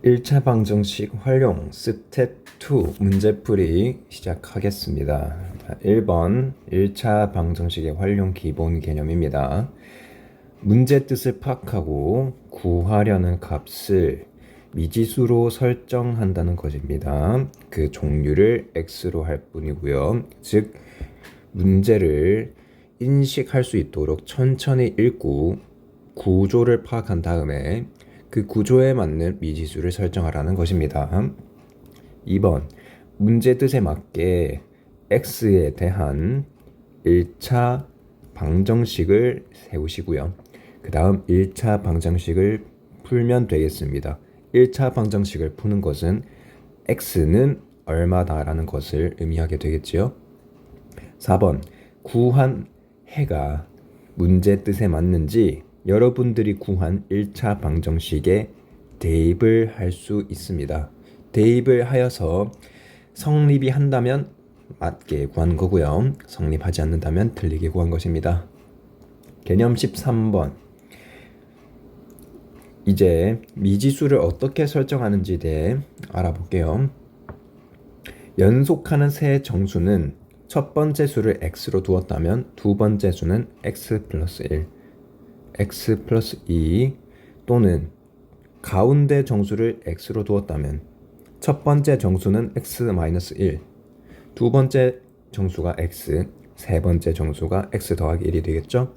1차 방정식 활용 스텝 2 문제풀이 시작하겠습니다. 1번 1차 방정식의 활용 기본 개념입니다. 문제 뜻을 파악하고 구하려는 값을 미지수로 설정한다는 것입니다. 그 종류를 x로 할 뿐이고요. 즉 문제를 인식할 수 있도록 천천히 읽고 구조를 파악한 다음에 그 구조에 맞는 미지수를 설정하라는 것입니다. 2번 문제 뜻에 맞게 x에 대한 1차 방정식을 세우시고요. 그 다음 1차 방정식을 풀면 되겠습니다. 1차 방정식을 푸는 것은 x는 얼마다 라는 것을 의미하게 되겠지요. 4번 구한 해가 문제 뜻에 맞는지 여러분들이 구한 1차 방정식에 대입을 할 수 있습니다. 대입을 하여서 성립이 한다면 맞게 구한 거고요. 성립하지 않는다면 틀리게 구한 것입니다. 개념 13번. 이제 미지수를 어떻게 설정하는지에 대해 알아볼게요. 연속하는 세 정수는 첫 번째 수를 x로 두었다면 두 번째 수는 x 플러스 1, x 플러스 2 또는 가운데 정수를 x로 두었다면 첫 번째 정수는 x 마이너스 1, 두 번째 정수가 x, 세 번째 정수가 x 더하기 1이 되겠죠?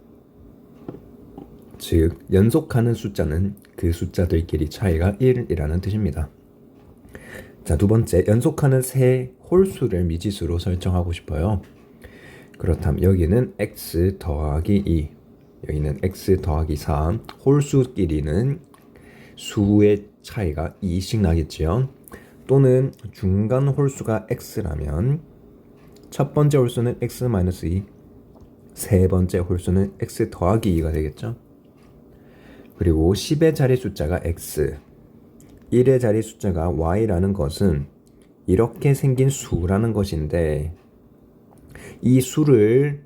즉 연속하는 숫자는 그 숫자들끼리 차이가 1이라는 뜻입니다. 자, 두 번째, 연속하는 세 홀수를 미지수로 설정하고 싶어요. 그렇다면 여기는 x 더하기 2, 여기는 x 더하기 4, 홀수끼리는 수의 차이가 2씩 나겠지요. 또는 중간 홀수가 x라면 첫 번째 홀수는 x 마이너스 2, 세 번째 홀수는 x 더하기 2가 되겠죠. 그리고 10의 자리 숫자가 x, 1의 자리 숫자가 y라는 것은 이렇게 생긴 수라는 것인데 이 수를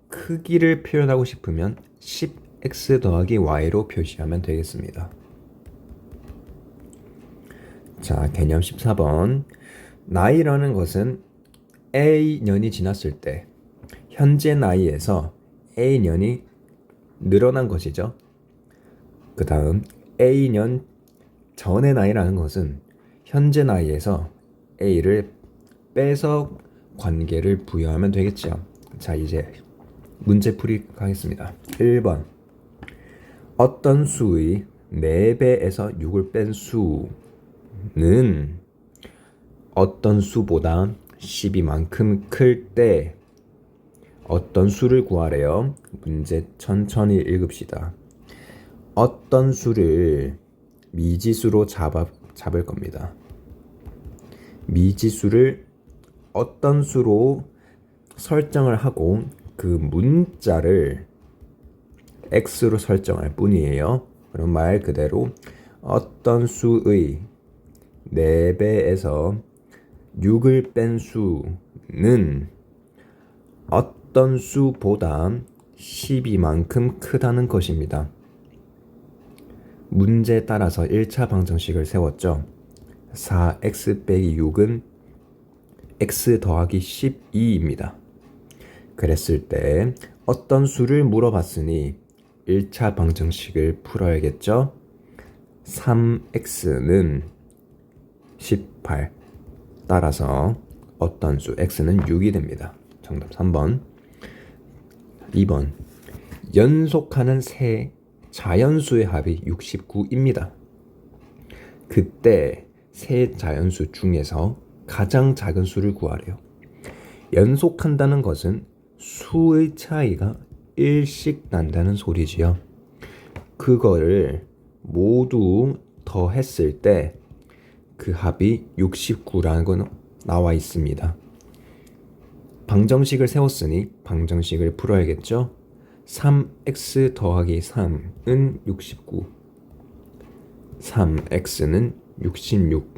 크기를 표현하고 싶으면 10x 더하기 y로 표시하면 되겠습니다. 자, 개념 14번. 나이라는 것은 A년이 지났을 때 현재 나이에서 A년이 늘어난 것이죠. 그 다음 A년 전의 나이라는 것은 현재 나이에서 A를 빼서 관계를 부여하면 되겠죠. 자, 이제 문제풀이 가겠습니다. 1번 어떤 수의 4배에서 6을 뺀 수는 어떤 수보다 12만큼 클 때 어떤 수를 구하래요? 문제 천천히 읽읍시다. 어떤 수를 미지수로 잡을 겁니다. 미지수를 어떤 수로 설정을 하고 그 문자를 x로 설정할 뿐이에요. 그럼 말 그대로 어떤 수의 4배에서 6을 뺀 수는 어떤 수보다 12만큼 크다는 것입니다. 문제에 따라서 1차 방정식을 세웠죠. 4x 빼기 6은 x 더하기 12입니다. 그랬을 때 어떤 수를 물어봤으니 1차 방정식을 풀어야겠죠. 3x는 18, 따라서 어떤 수 x는 6이 됩니다. 정답 3번. 2번 연속하는 세 자연수의 합이 69입니다. 그때 세 자연수 중에서 가장 작은 수를 구하래요. 연속한다는 것은 수의 차이가 1씩 난다는 소리지요. 그거를 모두 더했을 때 그 합이 69라는 건 나와 있습니다. 방정식을 세웠으니 방정식을 풀어야겠죠. 3x 더하기 3은 69, 3x는 66,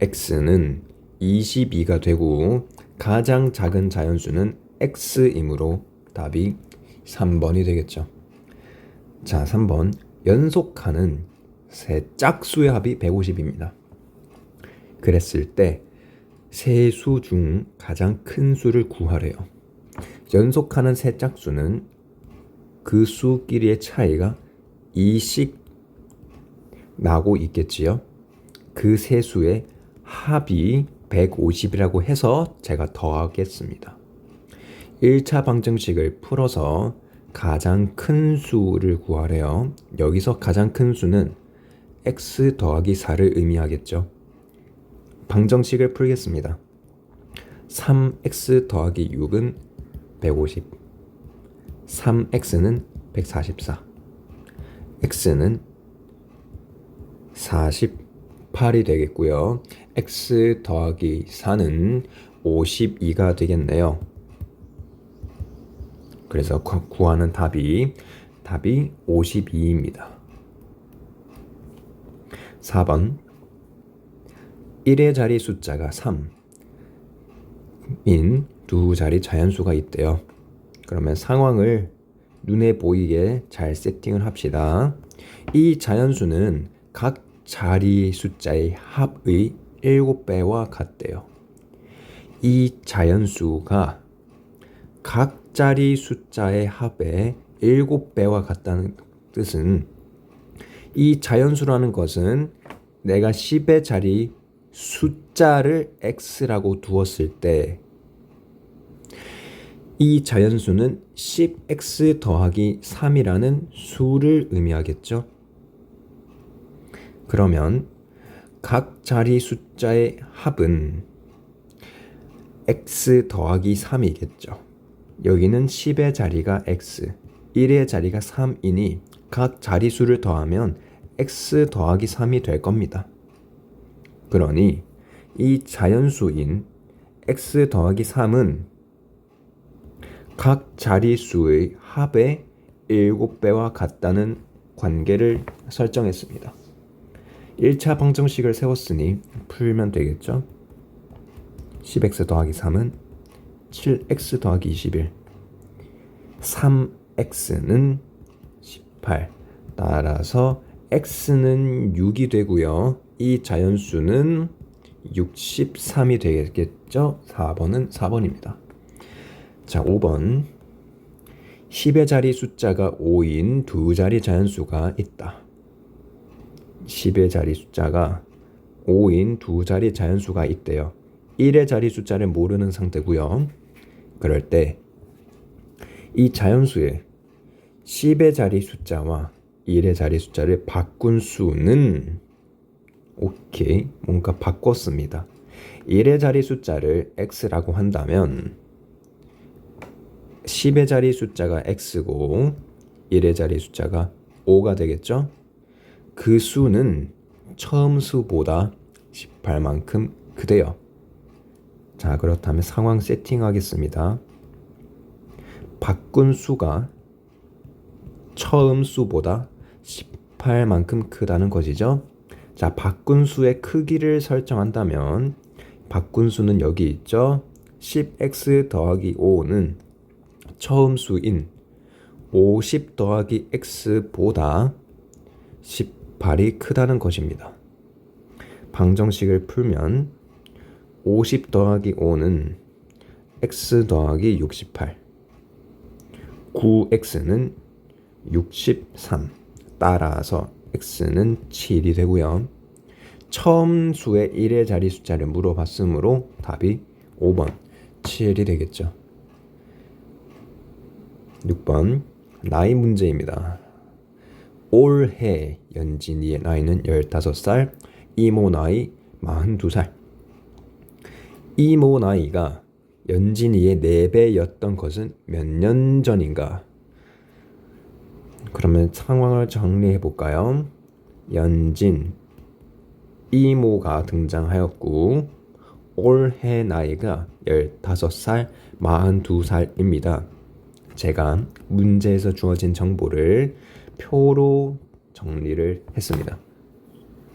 x는 22가 되고 가장 작은 자연수는 x이므로 답이 3번이 되겠죠. 자, 3번 연속하는 세 짝수의 합이 150입니다. 그랬을 때 세 수 중 가장 큰 수를 구하래요. 연속하는 세 짝수는 그 수끼리의 차이가 2씩 나고 있겠지요. 그 세 수의 합이 150이라고 해서 제가 더하겠습니다. 1차 방정식을 풀어서 가장 큰 수를 구하래요. 여기서 가장 큰 수는 x 더하기 4를 의미하겠죠. 방정식을 풀겠습니다. 3x 더하기 6은 150, 3x는 144, x는 48이 되겠고요. x 더하기 4는 52가 되겠네요. 그래서 구하는 답이 52입니다. 4번 1의 자리 숫자가 3인 두 자리 자연수가 있대요. 그러면 상황을 눈에 보이게 잘 세팅을 합시다. 이 자연수는 각 자리 숫자의 합의 7배와 같대요. 이 자연수가 각 자리 숫자의 합의 7배와 같다는 뜻은 이 자연수라는 것은 내가 10의 자리 숫자를 x라고 두었을 때 이 자연수는 10x 더하기 3이라는 수를 의미하겠죠. 그러면 각 자리 숫자의 합은 x 더하기 3이겠죠. 여기는 10의 자리가 x, 1의 자리가 3이니 각 자리수를 더하면 x 더하기 3이 될 겁니다. 그러니 이 자연수인 x 더하기 3은 각 자리수의 합의 7배와 같다는 관계를 설정했습니다. 1차 방정식을 세웠으니 풀면 되겠죠. 10x 더하기 3은 7x 더하기 21, 3x는 18, 따라서 x는 6이 되고요. 이 자연수는 63이 되겠죠. 4번은 4번입니다. 자, 5번 10의 자리 숫자가 5인 두 자리 자연수가 있다. 10의 자리 숫자가 5인 두 자리 자연수가 있대요. 1의 자리 숫자를 모르는 상태고요. 그럴 때 이 자연수의 10의 자리 숫자와 1의 자리 숫자를 바꾼 수는 오케이, 뭔가 바꿨습니다. 1의 자리 숫자를 x라고 한다면 10의 자리 숫자가 x고 1의 자리 숫자가 5가 되겠죠? 그 수는 처음 수보다 18만큼 크대요. 자, 그렇다면 상황 세팅하겠습니다. 바꾼 수가 처음 수보다 18만큼 크다는 것이죠. 자, 바꾼 수의 크기를 설정한다면 바꾼 수는 여기 있죠. 10x 더하기 5는 처음 수인 50 더하기 x보다 18이 크다는 것입니다. 방정식을 풀면 50 더하기 5는 x 더하기 68, 9x는 63, 따라서 x는 7이 되고요. 처음 수의 1의 자리 숫자를 물어봤으므로 답이 5번 7이 되겠죠. 6번 나이 문제입니다. 올해 연진이의 나이는 15살, 이모 나이 42살. 이모 나이가 연진이의 4배였던 것은 몇 년 전인가? 그러면 상황을 정리해 볼까요? 연진, 이모가 등장하였고 올해 나이가 15살, 42살입니다. 제가 문제에서 주어진 정보를 표로 정리를 했습니다.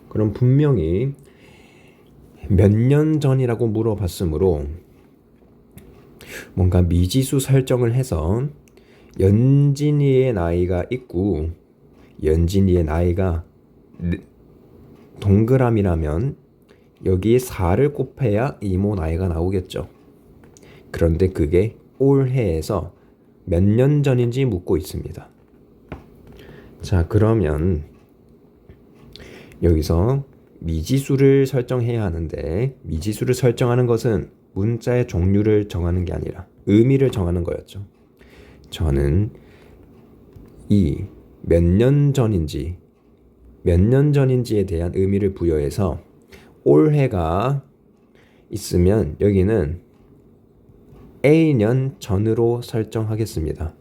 그럼 분명히 몇 년 전이라고 물어봤으므로 뭔가 미지수 설정을 해서 연진이의 나이가 있고 연진이의 나이가 동그라미라면 여기에 4를 곱해야 이모 나이가 나오겠죠. 그런데 그게 올해에서 몇 년 전인지 묻고 있습니다. 자, 그러면 여기서 미지수를 설정해야 하는데 미지수를 설정하는 것은 문자의 종류를 정하는 게 아니라 의미를 정하는 거였죠. 저는 이 몇 년 전인지에 대한 의미를 부여해서 올해가 있으면 여기는 A년 전으로 설정하겠습니다.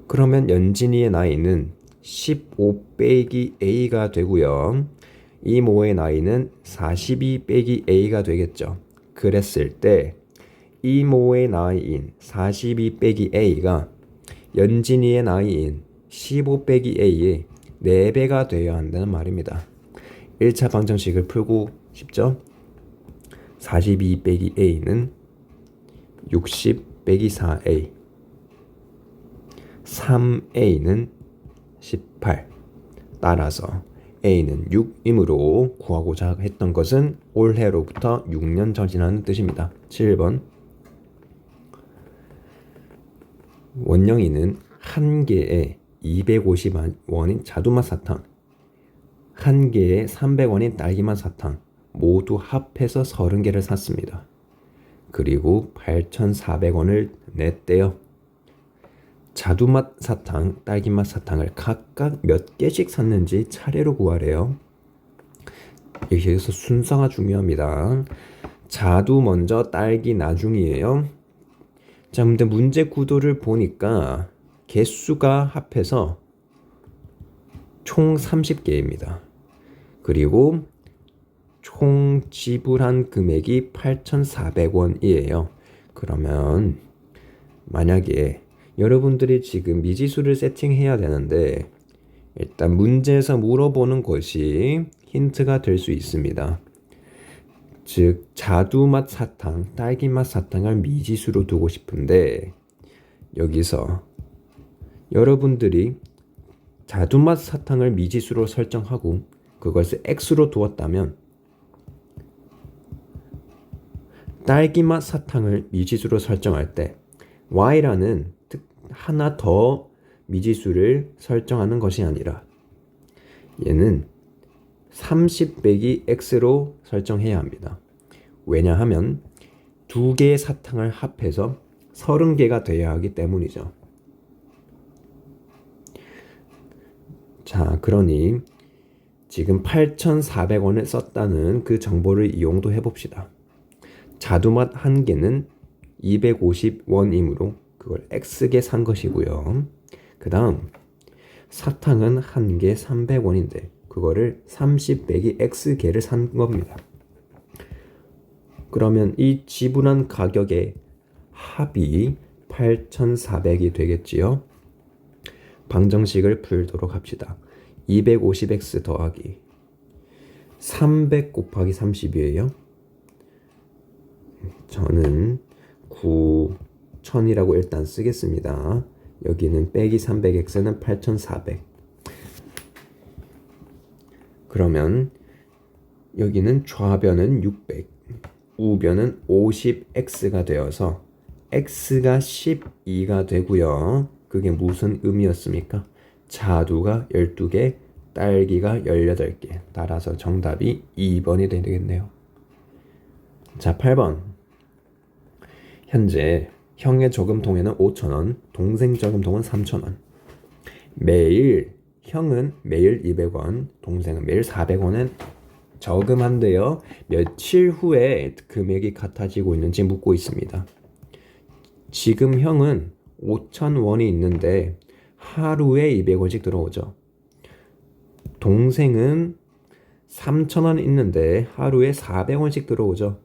그러면 연진이의 나이는 15 빼기 A가 되고요. 이모의 나이는 42 빼기 A가 되겠죠. 그랬을 때 이모의 나이인 42 빼기 A가 연진이의 나이인 15 빼기 A의 4배가 되어야 한다는 말입니다. 1차 방정식을 풀고 싶죠? 42 빼기 A는 60 빼기 4A 3A는 18 따라서 A는 6이므로 구하고자 했던 것은 올해로부터 6년 전이라는 뜻입니다. 7번 원영이는 한 개에 250원인 자두맛 사탕, 한 개에 300원인 딸기맛 사탕 모두 합해서 30개를 샀습니다. 그리고 8,400원을 냈대요. 자두맛 사탕, 딸기맛 사탕을 각각 몇 개씩 샀는지 차례로 구하래요. 여기서 순서가 중요합니다. 자두 먼저, 딸기 나중이에요. 자, 근데 문제 구도를 보니까 개수가 합해서 총 30개입니다. 그리고 총 지불한 금액이 8,400원이에요. 그러면 만약에 여러분들이 지금 미지수를 세팅해야 되는데 일단 문제에서 물어보는 것이 힌트가 될 수 있습니다. 즉 자두맛 사탕, 딸기맛 사탕을 미지수로 두고 싶은데 여기서 여러분들이 자두맛 사탕을 미지수로 설정하고 그것을 X로 두었다면 딸기맛 사탕을 미지수로 설정할 때 Y라는 하나 더 미지수를 설정하는 것이 아니라 얘는 30 빼기 X로 설정해야 합니다. 왜냐하면 두 개의 사탕을 합해서 30개가 되어야 하기 때문이죠. 자, 그러니 지금 8,400원을 썼다는 그 정보를 이용도 해봅시다. 자두맛 한 개는 250원이므로 그걸 X개 산 것이고요. 그 다음 사탕은 한 개 300원인데 그거를 30 빼기 X개를 산 겁니다. 그러면 이 지불한 가격의 합이 8,400이 되겠지요. 방정식을 풀도록 합시다. 250x 더하기 300 곱하기 30이에요. 저는 9,000이라고 일단 쓰겠습니다. 여기는 빼기 300x는 8,400. 그러면 여기는 좌변은 600, 우변은 50x가 되어서 x가 12가 되고요. 그게 무슨 의미였습니까? 자두가 12개, 딸기가 18개. 따라서 정답이 2번이 되겠네요. 자, 8번. 현재 형의 저금통에는 5,000원, 동생 저금통은 3,000원. 매일 형은 매일 200원, 동생은 매일 400원은 저금한데요. 며칠 후에 금액이 같아지고 있는지 묻고 있습니다. 지금 형은 5,000원이 있는데 하루에 200원씩 들어오죠. 동생은 3,000원 있는데 하루에 400원씩 들어오죠.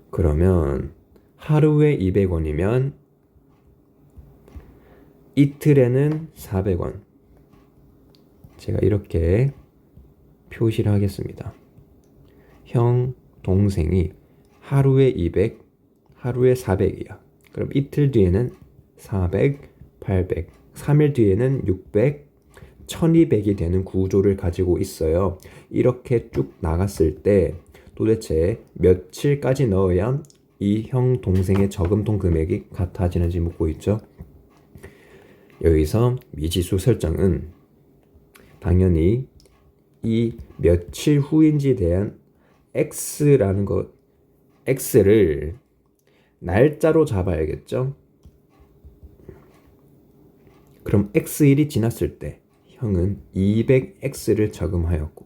그러면 하루에 200원이면 이틀에는 400원. 제가 이렇게 표시를 하겠습니다. 형, 동생이 하루에 200, 하루에 400이야. 그럼 이틀 뒤에는 400, 800, 3일 뒤에는 600, 1200이 되는 구조를 가지고 있어요. 이렇게 쭉 나갔을 때 도대체 며칠까지 넣어야 이 형 동생의 저금통 금액이 같아지는지 묻고 있죠. 여기서 미지수 설정은 당연히 이 며칠 후인지에 대한 x라는 것, x를 날짜로 잡아야겠죠. 그럼 x일이 지났을 때 형은 200x를 저금하였고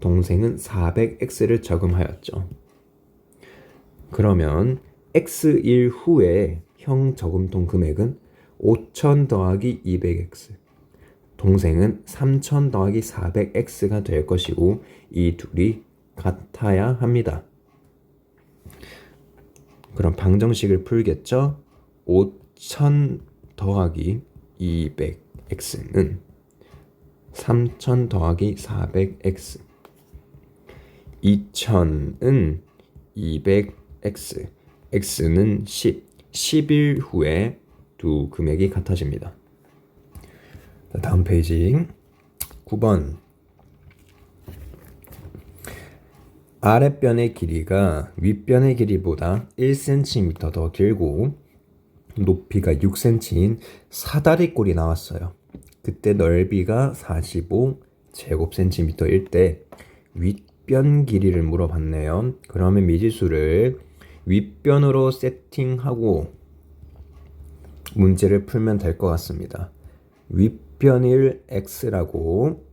동생은 400x를 저금하였죠. 그러면 x일 후에 형 저금통 금액은 5000 더하기 200x, 동생은 3000 더하기 400x가 될 것이고 이 둘이 같아야 합니다. 그럼 방정식을 풀겠죠? 5000 더하기 200x는 3000 더하기 400x, 2000은 200x, x는 10, 10일 후에 두 금액이 같아집니다. 다음 페이지 9번. 아랫변의 길이가 윗변의 길이보다 1cm 더 길고 높이가 6cm인 사다리꼴이 나왔어요. 그때 넓이가 45제곱센티미터일 때 윗변 길이를 물어봤네요. 그러면 미지수를 윗변으로 세팅하고 문제를 풀면 될 것 같습니다. 윗변을 x라고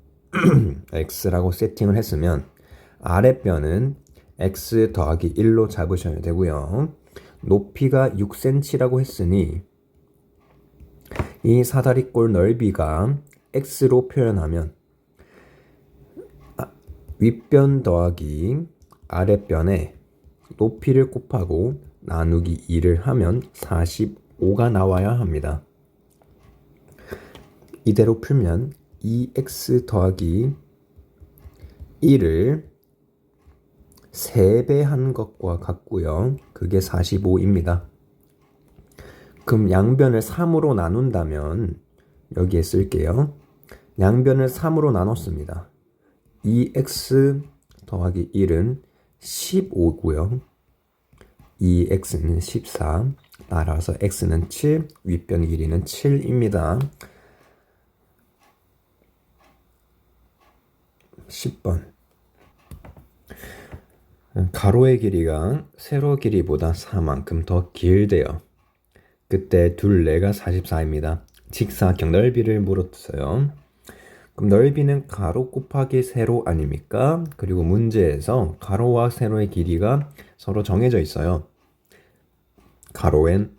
x라고 세팅을 했으면 아랫변은 x 더하기 1로 잡으셔야 되고요. 높이가 6cm라고 했으니 이 사다리꼴 넓이가 x로 표현하면 윗변 더하기 아랫변에 높이를 곱하고 나누기 2를 하면 45가 나와야 합니다. 이대로 풀면 2x 더하기 1을 3배 한 것과 같고요. 그게 45입니다. 그럼 양변을 3으로 나눈다면 여기에 쓸게요. 양변을 3으로 나눴습니다. 2x 더하기 1은 15고요. 2x는 14, 따라서 x는 7, 윗변 길이는 7입니다. 10번. 가로의 길이가 세로 길이보다 4만큼 더 길대요. 그때 둘레가 44입니다. 직사각 넓이를 물었어요. 그럼 넓이는 가로 곱하기 세로 아닙니까? 그리고 문제에서 가로와 세로의 길이가 서로 정해져 있어요. 가로는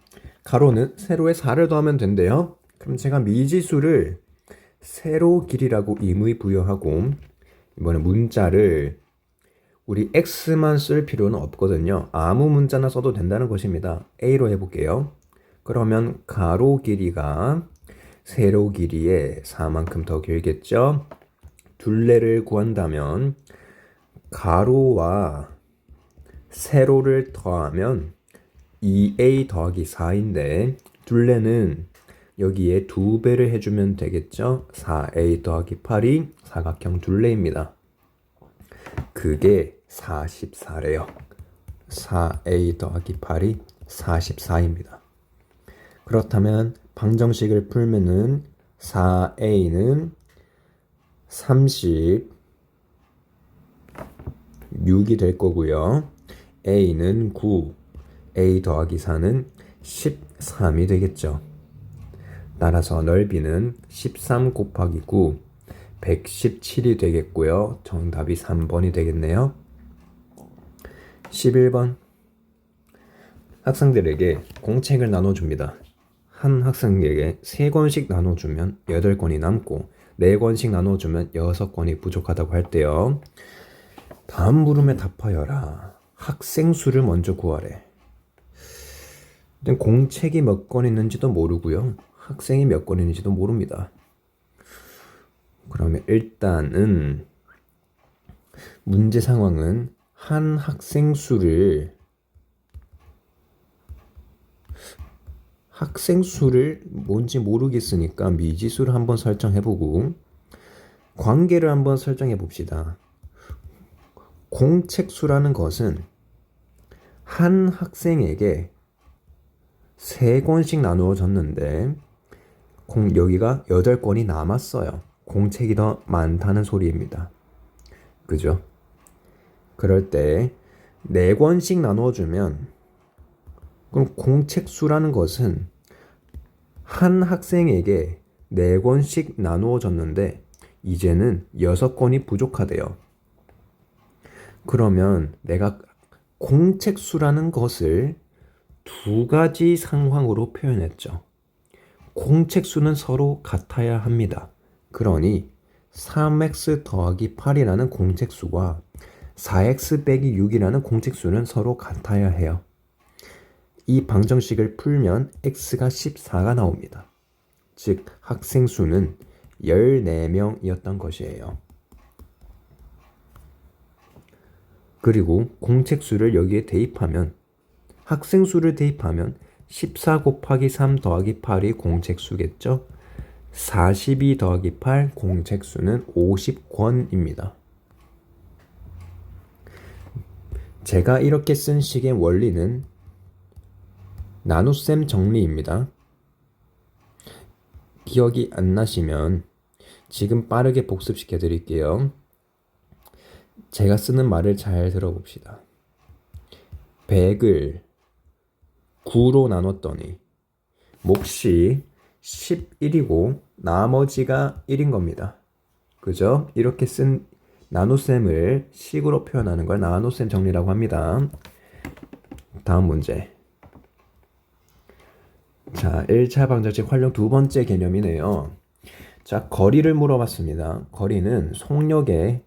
세로에 4를 더하면 된대요. 그럼 제가 미지수를 세로 길이라고 임의 부여하고 이번에 문자를 우리 x만 쓸 필요는 없거든요. 아무 문자나 써도 된다는 것입니다. a로 해볼게요. 그러면 가로 길이가 세로 길이의 4만큼 더 길겠죠. 둘레를 구한다면 가로와 세로를 더하면 2a 더하기 4인데 둘레는 여기에 2배를 해주면 되겠죠. 4a 더하기 8이 사각형 둘레입니다. 그게 44래요. 4a 더하기 8이 44입니다. 그렇다면 방정식을 풀면은 4a는 36이 될 거고요. a는 9, a 더하기 4는 13이 되겠죠. 따라서 넓이는 13 곱하기 9, 117이 되겠고요. 정답이 3번이 되겠네요. 11번. 학생들에게 공책을 나눠줍니다. 한 학생에게 3권씩 나눠주면 8권이 남고 4권씩 나눠주면 6권이 부족하다고 할 때요. 다음 물음에 답하여라. 학생 수를 먼저 구하래. 일단 공책이 몇 권 있는지도 모르고요. 학생이 몇 권 있는지도 모릅니다. 그러면 일단은 문제 상황은 한 학생 수를 뭔지 모르겠으니까 미지수를 한번 설정해보고 관계를 한번 설정해 봅시다. 공책수라는 것은 한 학생에게 3권씩 나누어졌는데 여기가 8권이 남았어요. 공책이 더 많다는 소리입니다. 그죠? 그럴 때 4권씩 나누어주면 그럼 공책수라는 것은 한 학생에게 4권씩 나누어졌는데 이제는 6권이 부족하대요. 그러면 내가 공책수라는 것을 2가지 상황으로 표현했죠. 공책수는 서로 같아야 합니다. 그러니 3x 더하기 8이라는 공책수와 4x 빼기 6이라는 공책수는 서로 같아야 해요. 이 방정식을 풀면 x가 14가 나옵니다. 즉 학생 수는 14명이었던 것이에요. 그리고 공책수를 여기에 대입하면 학생 수를 대입하면 14 곱하기 3 더하기 8이 공책수겠죠. 42 더하기 8 공책수는 50권입니다. 제가 이렇게 쓴 식의 원리는 나눗셈 정리입니다. 기억이 안 나시면 지금 빠르게 복습시켜 드릴게요. 제가 쓰는 말을 잘 들어봅시다. 100을 9로 나눴더니 몫이 11이고 나머지가 1인 겁니다. 그죠? 이렇게 쓴 나눗셈을 식으로 표현하는 걸 나눗셈 정리라고 합니다. 다음 문제. 자, 1차 방정식 활용 2번째 개념이네요. 자, 거리를 물어봤습니다. 거리는 속력에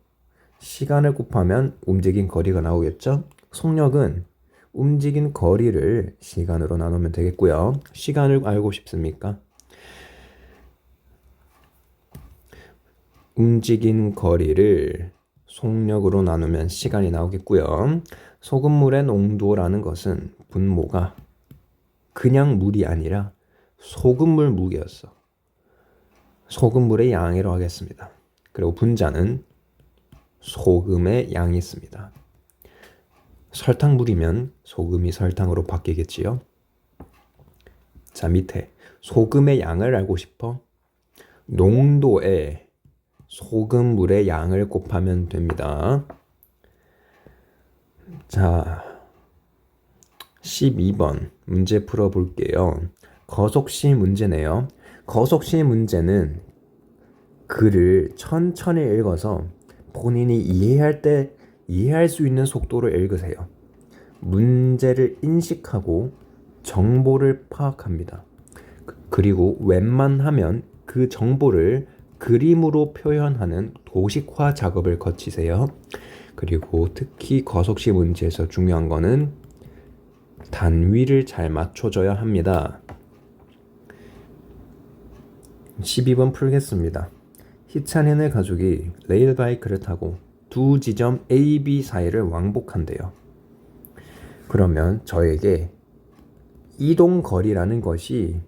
시간을 곱하면 움직인 거리가 나오겠죠? 속력은 움직인 거리를 시간으로 나누면 되겠고요. 시간을 알고 싶습니까? 움직인 거리를 속력으로 나누면 시간이 나오겠고요. 소금물의 농도라는 것은 분모가 그냥 물이 아니라 소금물 무게였어. 소금물의 양으로 하겠습니다. 그리고 분자는 소금의 양이 있습니다. 설탕물이면 소금이 설탕으로 바뀌겠지요. 자, 밑에 소금의 양을 알고 싶어? 농도에 소금물의 양을 곱하면 됩니다. 자, 12번 문제 풀어볼게요. 거속시 문제네요. 거속시 문제는 글을 천천히 읽어서 본인이 이해할 수 있는 속도로 읽으세요. 문제를 인식하고 정보를 파악합니다. 그리고 웬만하면 그 정보를 그림으로 표현하는 도식화 작업을 거치세요. 그리고 특히 거속시 문제에서 중요한 거는 단위를 잘 맞춰줘야 합니다. 12번 풀겠습니다. 희찬이네 가족이 레일바이크를 타고 두 지점 A, B 사이를 왕복한대요. 그러면 저에게 이동거리라는 것이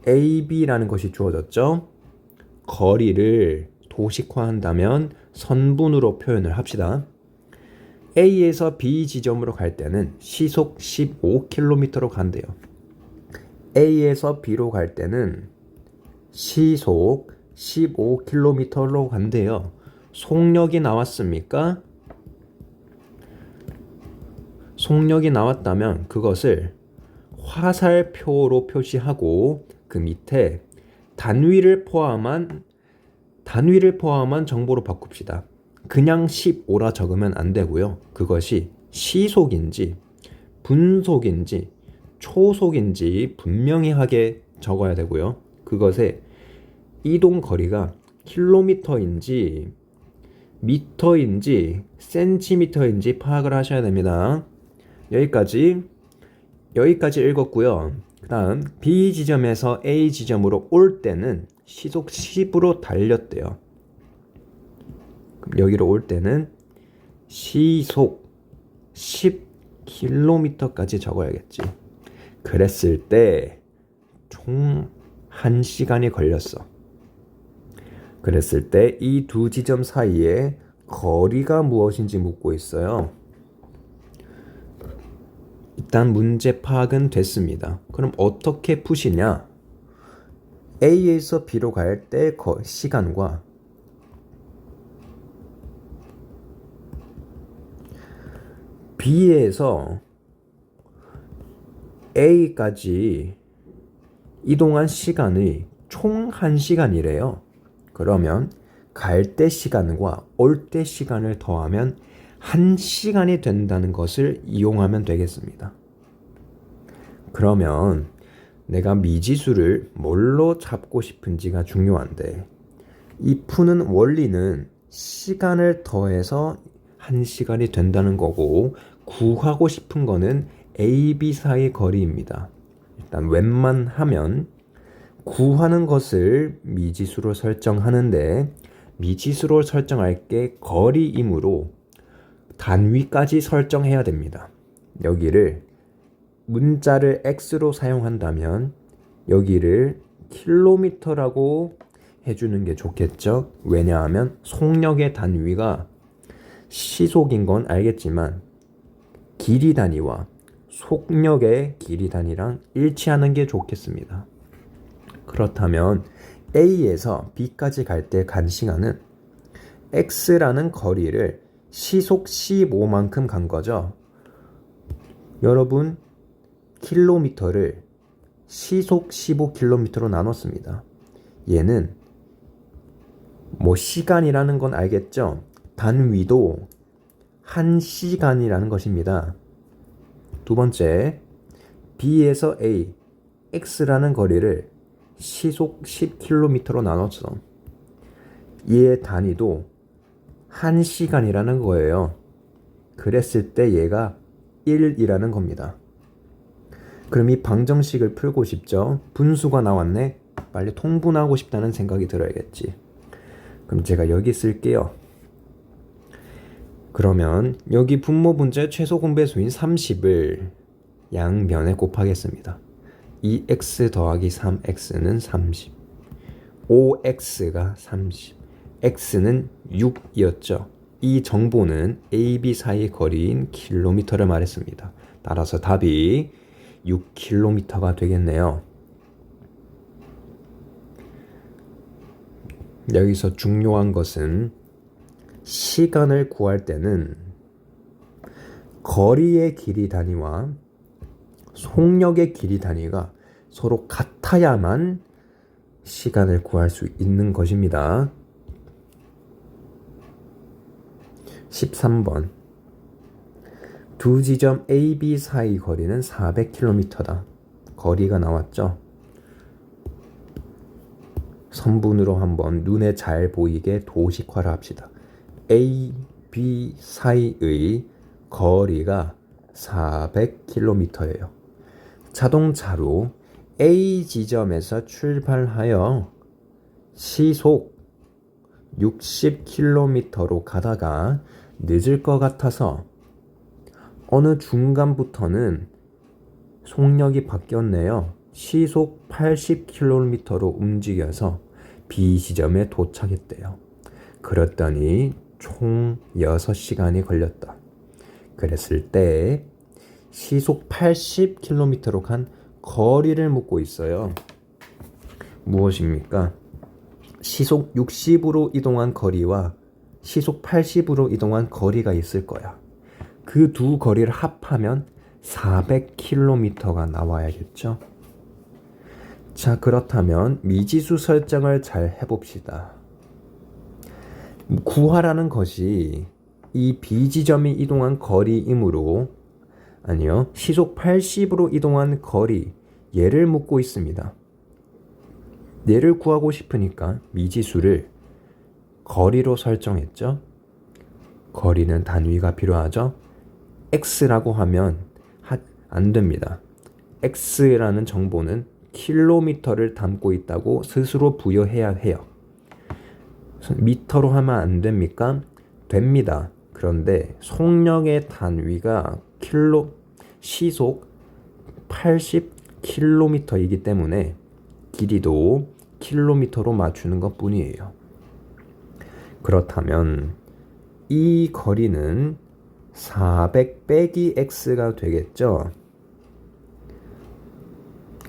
A, B라는 것이 주어졌죠. 거리를 도식화한다면 선분으로 표현을 합시다. A에서 B 지점으로 갈 때는 시속 15km로 간대요. A에서 B로 갈 때는 시속 15km로 간대요. 속력이 나왔습니까? 속력이 나왔다면 그것을 화살표로 표시하고 그 밑에 단위를 포함한 정보로 바꿉시다. 그냥 15라 적으면 안 되고요. 그것이 시속인지 분속인지 초속인지 분명히 하게 적어야 되고요. 그것의 이동 거리가 킬로미터인지 미터인지 센티미터인지 파악을 하셔야 됩니다. 여기까지 읽었고요. 그 다음 B 지점에서 A 지점으로 올 때는 시속 10으로 달렸대요. 그럼 여기로 올 때는 시속 10km까지 적어야겠지. 그랬을 때 총 1시간이 걸렸어. 그랬을 때 이 두 지점 사이에 거리가 무엇인지 묻고 있어요. 일단 문제 파악은 됐습니다. 그럼 어떻게 푸시냐? A에서 B로 갈 때 시간과 B에서 A까지 이동한 시간이 총 1시간이래요. 그러면 갈 때 시간과 올 때 시간을 더하면 1시간이 된다는 것을 이용하면 되겠습니다. 그러면 내가 미지수를 뭘로 잡고 싶은지가 중요한데 이 푸는 원리는 시간을 더해서 1시간이 된다는 거고 구하고 싶은 거는 A, B 사이 거리입니다. 일단 웬만하면 구하는 것을 미지수로 설정하는데 미지수로 설정할 게 거리이므로 단위까지 설정해야 됩니다. 여기를 문자를 x로 사용한다면 여기를 킬로미터라고 해주는 게 좋겠죠. 왜냐하면 속력의 단위가 시속인 건 알겠지만 길이 단위와 속력의 길이 단위랑 일치하는 게 좋겠습니다. 그렇다면 A에서 B까지 갈 때 간 시간은 X라는 거리를 시속 15만큼 간 거죠. 여러분 킬로미터를 시속 15km로 나눴습니다. 얘는 시간이라는 건 알겠죠? 단위도 1시간이라는 것입니다. 두 번째, B에서 A, X라는 거리를 시속 10km로 나눴어. 얘의 단위도 1시간이라는 거예요. 그랬을 때 얘가 1이라는 겁니다. 그럼 이 방정식을 풀고 싶죠? 분수가 나왔네? 빨리 통분하고 싶다는 생각이 들어야겠지. 그럼 제가 여기 쓸게요. 그러면 여기 분모 분자의 최소 공배수인 30을 양변에 곱하겠습니다. 2x 더하기 3x는 30, 5x가 30, x는 6이었죠. 이 정보는 A, B 사이 거리인 킬로미터를 말했습니다. 따라서 답이 6km가 되겠네요. 여기서 중요한 것은 시간을 구할 때는 거리의 길이 단위와 속력의 길이 단위가 서로 같아야만 시간을 구할 수 있는 것입니다. 13번 두 지점 A, B 사이 거리는 400km다. 거리가 나왔죠? 선분으로 한번 눈에 잘 보이게 도식화를 합시다. A, B 사이의 거리가 400km예요. 자동차로 A 지점에서 출발하여 시속 60km로 가다가 늦을 것 같아서 어느 중간부터는 속력이 바뀌었네요. 시속 80km로 움직여서 B 지점에 도착했대요. 그랬더니 총 6시간이 걸렸다. 그랬을 때 시속 80km로 간 거리를 묻고 있어요. 무엇입니까? 시속 60으로 이동한 거리와 시속 80으로 이동한 거리가 있을 거야. 그 두 거리를 합하면 400km가 나와야겠죠? 자, 그렇다면 미지수 설정을 잘 해봅시다. 구하라는 것이 이 B지점이 이동한 거리이므로 아니요, 시속 80으로 이동한 거리 얘를 묻고 있습니다. 얘를 구하고 싶으니까 미지수를 거리로 설정했죠. 거리는 단위가 필요하죠. X라고 하면 안 됩니다. X라는 정보는 킬로미터를 담고 있다고 스스로 부여해야 해요. 미터로 하면 안 됩니까? 됩니다. 그런데 속력의 단위가 시속 80km이기 때문에 길이도 킬로미터로 맞추는 것 뿐이에요. 그렇다면 이 거리는 400 빼기 x가 되겠죠.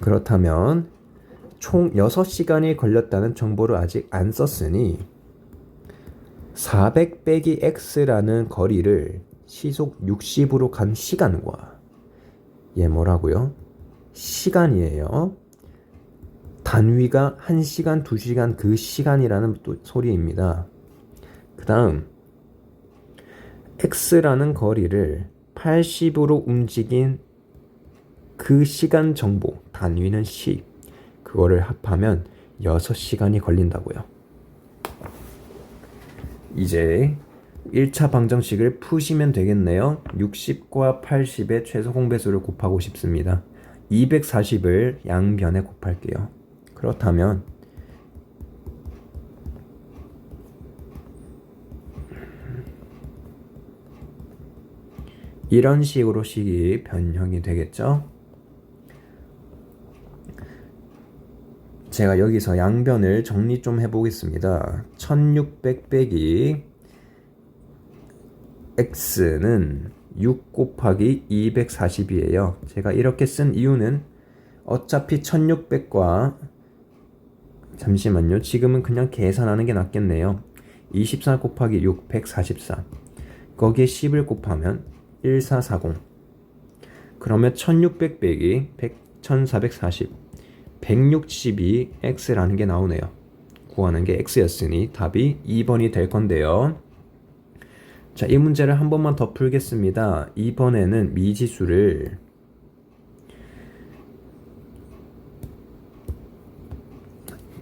그렇다면 총 6시간이 걸렸다는 정보를 아직 안 썼으니 400 빼기 x라는 거리를 시속 60으로 간 시간과 얘 뭐라고요? 시간이에요. 단위가 1시간, 2시간 그 시간이라는 또 소리입니다. 그 다음 x라는 거리를 80으로 움직인 그 시간 정보, 단위는 시, 그거를 합하면 6시간이 걸린다고요. 이제 1차 방정식을 푸시면 되겠네요. 60과 80의 최소 공배수를 곱하고 싶습니다. 240을 양변에 곱할게요. 그렇다면 이런 식으로 식이 변형이 되겠죠. 제가 여기서 양변을 정리 좀 해보겠습니다. 1600 빼기 x는 6 곱하기 240이에요. 제가 이렇게 쓴 이유는 어차피 1600과 잠시만요. 지금은 그냥 계산하는 게 낫겠네요. 24 곱하기 6, 144. 거기에 10을 곱하면 1440. 그러면 1600 빼기 1440. 162 x라는 게 나오네요. 구하는 게 x였으니 답이 2번이 될 건데요. 자, 이 문제를 한 번만 더 풀겠습니다. 이번에는 미지수를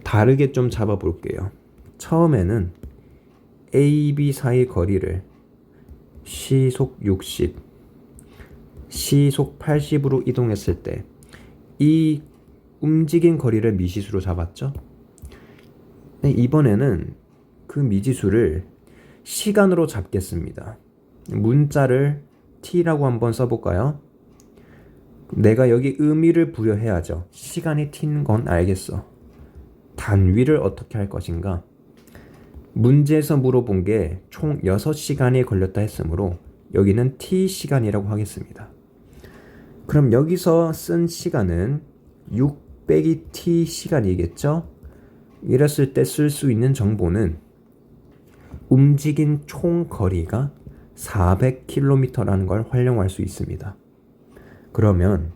다르게 좀 잡아볼게요. 처음에는 A, B 사이 거리를 시속 60, 시속 80으로 이동했을 때 이 움직인 거리를 미지수로 잡았죠? 네, 이번에는 그 미지수를 시간으로 잡겠습니다. 문자를 t라고 한번 써볼까요? 내가 여기 의미를 부여해야죠. 시간이 t인 건 알겠어. 단위를 어떻게 할 것인가? 문제에서 물어본 게 총 6시간이 걸렸다 했으므로 여기는 t시간이라고 하겠습니다. 그럼 여기서 쓴 시간은 6 빼기 t 시간이겠죠? 이랬을 때 쓸 수 있는 정보는 움직인 총 거리가 400km라는 걸 활용할 수 있습니다. 그러면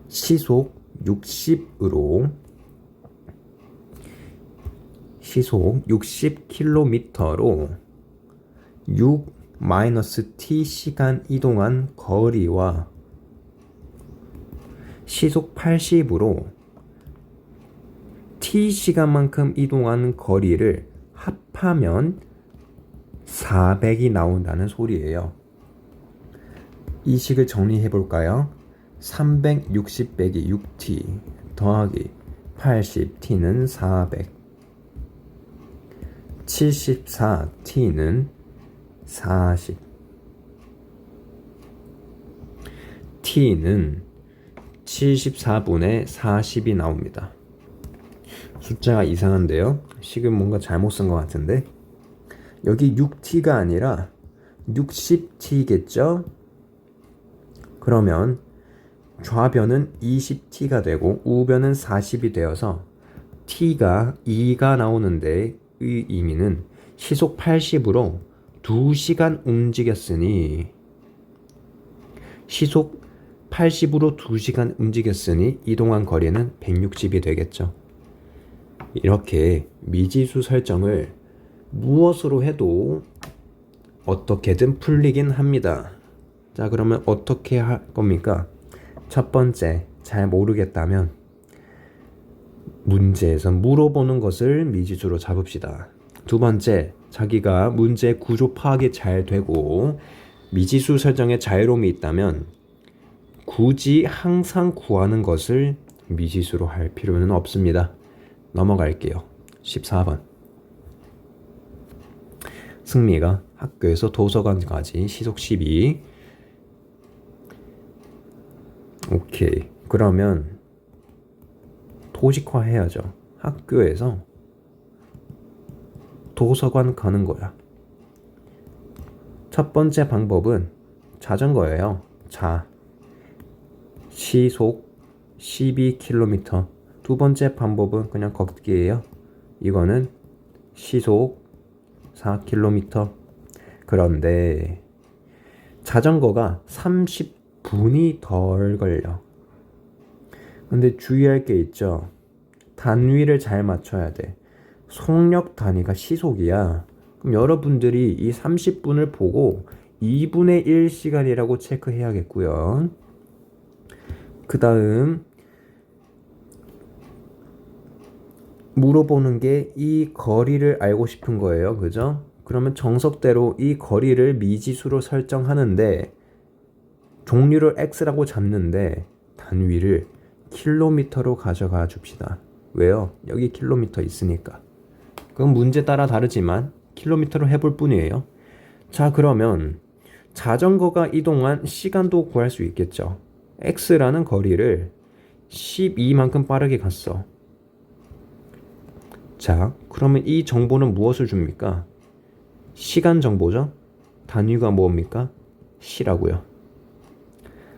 시속 60으로 시속 60km로 6-t 시간 이동한 거리와 시속 80으로 t 시간만큼 이동한 거리를 합하면 400이 나온다는 소리예요. 이 식을 정리해 볼까요? 360 빼기 6t 더하기 80t는 400, 74t는 40, t는 74분의 40이 나옵니다. 숫자가 이상한데요? 식은 뭔가 잘못 쓴 것 같은데 여기 6t가 아니라 60t겠죠? 그러면 좌변은 20t가 되고 우변은 40이 되어서 t가 2가 나오는데 의 의미는 시속 80으로 2시간 움직였으니 시속 80으로 2시간 움직였으니 이동한 거리는 160이 되겠죠. 이렇게 미지수 설정을 무엇으로 해도 어떻게든 풀리긴 합니다. 자, 그러면 어떻게 할 겁니까? 첫 번째, 잘 모르겠다면 문제에서 물어보는 것을 미지수로 잡읍시다. 두 번째, 자기가 문제 구조 파악이 잘 되고 미지수 설정에 자유로움이 있다면 굳이 항상 구하는 것을 미지수로 할 필요는 없습니다. 넘어갈게요. 14번. 승미가 학교에서 도서관까지 시속 12. 오케이. 그러면 도식화 해야죠. 학교에서 도서관 가는 거야. 첫 번째 방법은 자전거예요. 시속 12km. 두 번째 방법은 그냥 걷기예요. 이거는 시속 4km. 그런데 자전거가 30분이 덜 걸려. 근데 주의할 게 있죠. 단위를 잘 맞춰야 돼. 속력 단위가 시속이야. 그럼 여러분들이 이 30분을 보고 2분의 1 시간이라고 체크해야겠고요. 그 다음 물어보는 게 이 거리를 알고 싶은 거예요. 그죠? 그러면 정석대로 이 거리를 미지수로 설정하는데 종류를 x라고 잡는데 단위를 킬로미터로 가져가 줍시다. 왜요? 여기 킬로미터 있으니까. 그건 문제 따라 다르지만 킬로미터로 해볼 뿐이에요. 자, 그러면 자전거가 이동한 시간도 구할 수 있겠죠. x라는 거리를 12만큼 빠르게 갔어. 자, 그러면 이 정보는 무엇을 줍니까? 시간 정보죠? 단위가 뭡니까? 시라고요.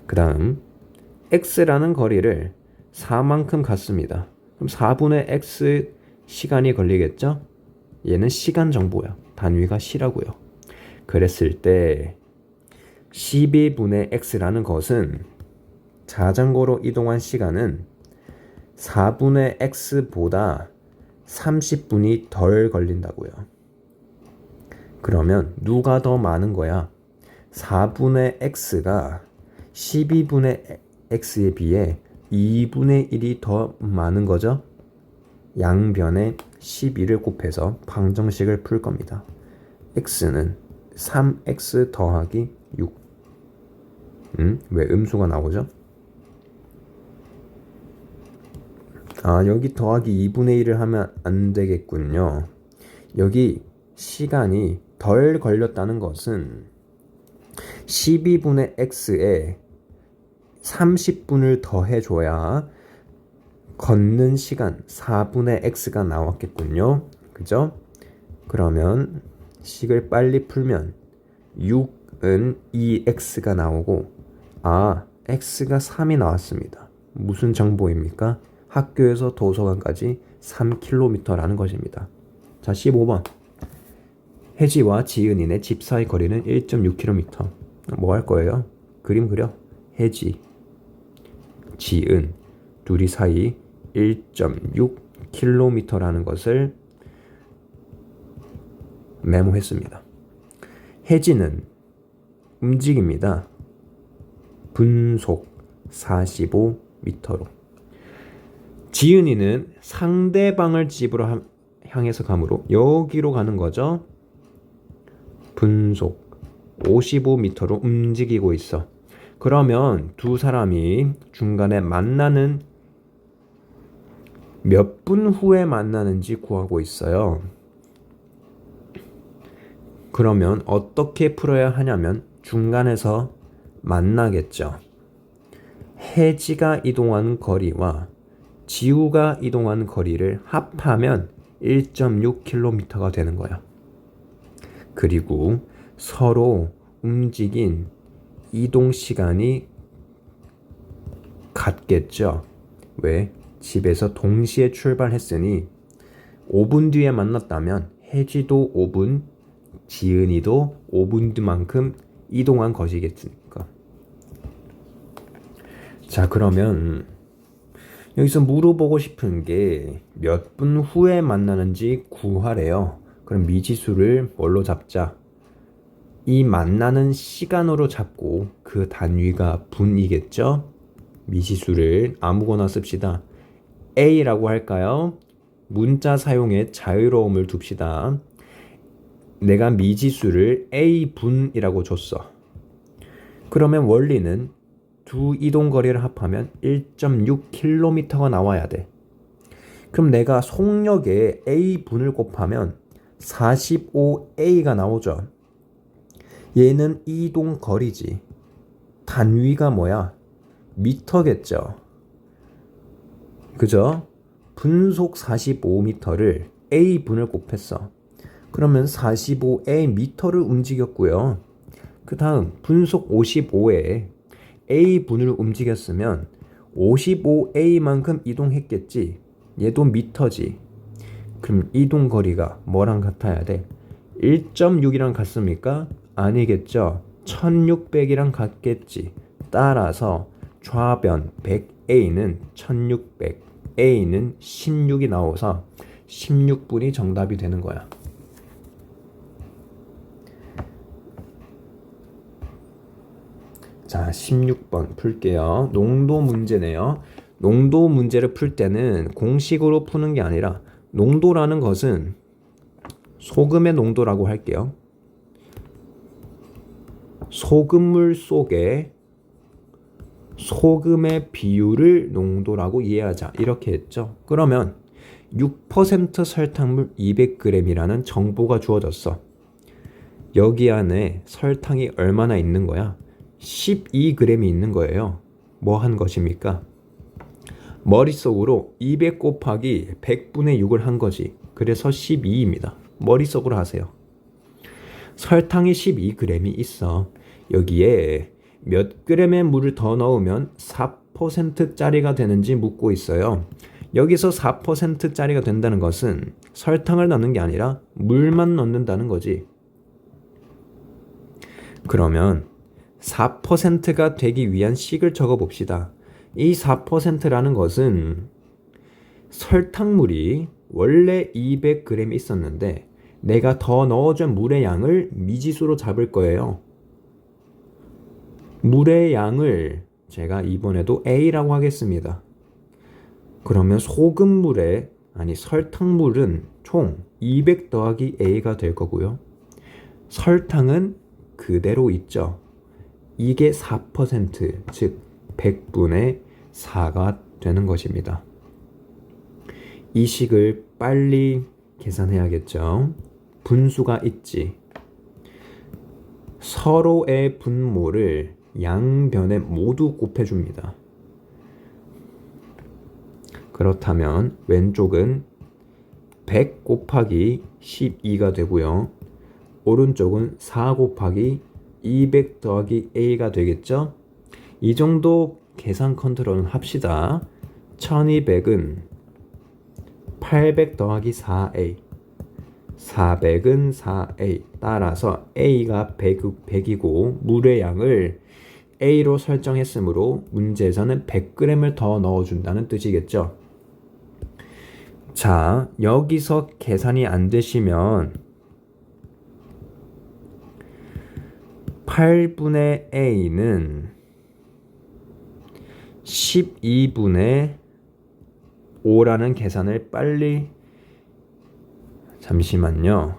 그 다음 x라는 거리를 4만큼 갔습니다. 그럼 4분의 x 시간이 걸리겠죠? 얘는 시간 정보야. 단위가 시라고요. 그랬을 때 12분의 x라는 것은 자전거로 이동한 시간은 4분의 x보다 30분이 덜 걸린다고요. 그러면 누가 더 많은 거야? 4분의 x가 12분의 x에 비해 2분의 1이 더 많은 거죠? 양변에 12를 곱해서 방정식을 풀 겁니다. x는 3x 더하기 6. 왜 음수가 나오죠? 여기 더하기 2분의 1을 하면 안 되겠군요. 여기 시간이 덜 걸렸다는 것은 12분의 x에 30분을 더해줘야 걷는 시간 4분의 x가 나왔겠군요. 그죠? 그러면 식을 빨리 풀면 6은 2x가 나오고 x가 3이 나왔습니다. 무슨 정보입니까? 학교에서 도서관까지 3km라는 것입니다. 자, 15번. 혜지와 지은이네 집 사이 거리는 1.6km. 뭐 할 거예요? 그림 그려. 혜지, 지은 둘이 사이 1.6km라는 것을 메모했습니다. 혜지는 움직입니다. 분속 45m로. 지은이는 상대방을 집으로 향해서 가므로 여기로 가는 거죠. 분속 55m로 움직이고 있어. 그러면 두 사람이 중간에 만나는 몇 분 후에 만나는지 구하고 있어요. 그러면 어떻게 풀어야 하냐면 중간에서 만나겠죠. 혜지가 이동한 거리와 지우가 이동한 거리를 합하면 1.6km가 되는 거야. 그리고 서로 움직인 이동 시간이 같겠죠. 왜? 집에서 동시에 출발했으니 5분 뒤에 만났다면 혜지도 5분, 지은이도 5분 뒤만큼 이동한 것이겠습니까? 자, 그러면 여기서 물어보고 싶은 게 몇 분 후에 만나는지 구하래요. 그럼 미지수를 뭘로 잡자? 이 만나는 시간으로 잡고 그 단위가 분이겠죠? 미지수를 아무거나 씁시다. A라고 할까요? 문자 사용에 자유로움을 둡시다. 내가 미지수를 A분이라고 줬어. 그러면 원리는 두 이동 거리를 합하면 1.6km가 나와야 돼. 그럼 내가 속력에 A분을 곱하면 45A가 나오죠. 얘는 이동 거리지. 단위가 뭐야? 미터겠죠. 그죠? 분속 45m를 A분을 곱했어. 그러면 45A 미터를 움직였고요. 그 다음 분속 55에 A분을 움직였으면 55A만큼 이동했겠지. 얘도 미터지. 그럼 이동 거리가 뭐랑 같아야 돼? 1.6이랑 같습니까? 아니겠죠. 1600이랑 같겠지. 따라서 좌변 100A는 1600, A는 16이 나와서 16분이 정답이 되는 거야. 자, 16번 풀게요. 농도 문제네요. 농도 문제를 풀 때는 공식으로 푸는 게 아니라 농도라는 것은 소금의 농도라고 할게요. 소금물 속에 소금의 비율을 농도라고 이해하자. 이렇게 했죠. 그러면 6% 설탕물 200g이라는 정보가 주어졌어. 여기 안에 설탕이 얼마나 있는 거야? 12g이 있는 거예요. 뭐 한 것입니까? 머릿속으로 200 곱하기 100분의 6을 한 거지. 그래서 12입니다. 머릿속으로 하세요. 설탕이 12g이 있어. 여기에 몇 g의 물을 더 넣으면 4%짜리가 되는지 묻고 있어요. 여기서 4%짜리가 된다는 것은 설탕을 넣는 게 아니라 물만 넣는다는 거지. 그러면 4%가 되기 위한 식을 적어 봅시다. 이 4%라는 것은 설탕물이 원래 200g 있었는데 내가 더 넣어준 물의 양을 미지수로 잡을 거예요. 물의 양을 제가 이번에도 A라고 하겠습니다. 그러면 소금물에 설탕물은 총 200 더하기 A가 될 거고요. 설탕은 그대로 있죠. 이게 4%, 즉 100분의 4가 되는 것입니다. 이 식을 빨리 계산해야겠죠. 분수가 있지. 서로의 분모를 양변에 모두 곱해줍니다. 그렇다면 왼쪽은 100 곱하기 12가 되고요. 오른쪽은 4 곱하기 200 더하기 A가 되겠죠? 이 정도 계산 컨트롤은 합시다. 1200은 800 더하기 4A, 400은 4A. 따라서 A가 100이고 물의 양을 A로 설정했으므로 문제에서는 100g을 더 넣어준다는 뜻이겠죠. 자, 여기서 계산이 안 되시면 8분의 A는 12분의 5라는 계산을 빨리 잠시만요.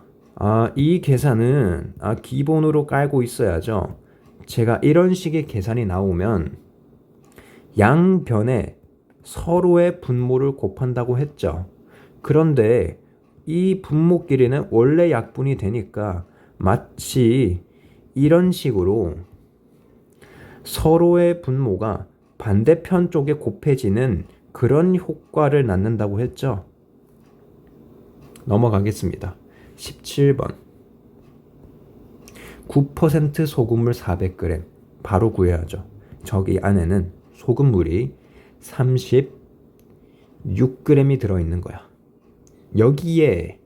이 계산은 기본으로 깔고 있어야죠. 제가 이런 식의 계산이 나오면 양변에 서로의 분모를 곱한다고 했죠. 그런데 이 분모끼리는 원래 약분이 되니까 마치 이런 식으로 서로의 분모가 반대편 쪽에 곱해지는 그런 효과를 낳는다고 했죠. 넘어가겠습니다. 17번 9% 소금물 400g 바로 구해야죠. 저기 안에는 소금물이 36g이 들어있는 거야. 여기에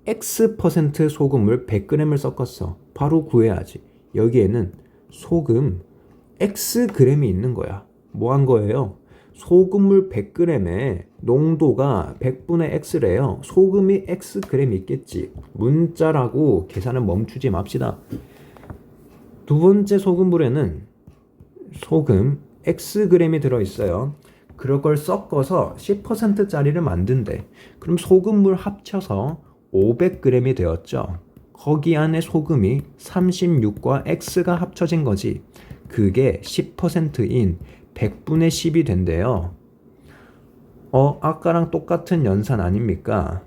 X% 소금물 100g을 섞었어. 바로 구해야지. 여기에는 소금 Xg이 있는 거야. 뭐 한 거예요? 소금물 100g에 농도가 100분의 X래요. 소금이 Xg 있겠지. 문자라고 계산을 멈추지 맙시다. 두 번째 소금물에는 소금 Xg이 들어있어요. 그럴 걸 섞어서 10%짜리를 만든대. 그럼 소금물 합쳐서 500g이 되었죠. 거기 안에 소금이 36과 X가 합쳐진 거지. 그게 10%인 100분의 10이 된대요. 아까랑 똑같은 연산 아닙니까?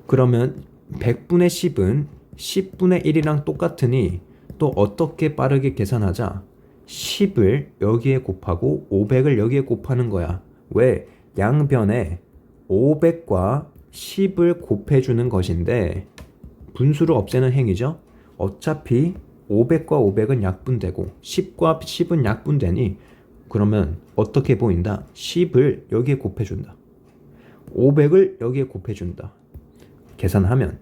그러면 100분의 10은 10분의 1이랑 똑같으니 또 어떻게 빠르게 계산하자? 10을 여기에 곱하고 500을 여기에 곱하는 거야. 왜? 양변에 500과 10을 곱해주는 것인데 분수를 없애는 행위죠. 어차피 500과 500은 약분되고 10과 10은 약분되니 그러면 어떻게 보인다? 10을 여기에 곱해준다. 500을 여기에 곱해준다. 계산하면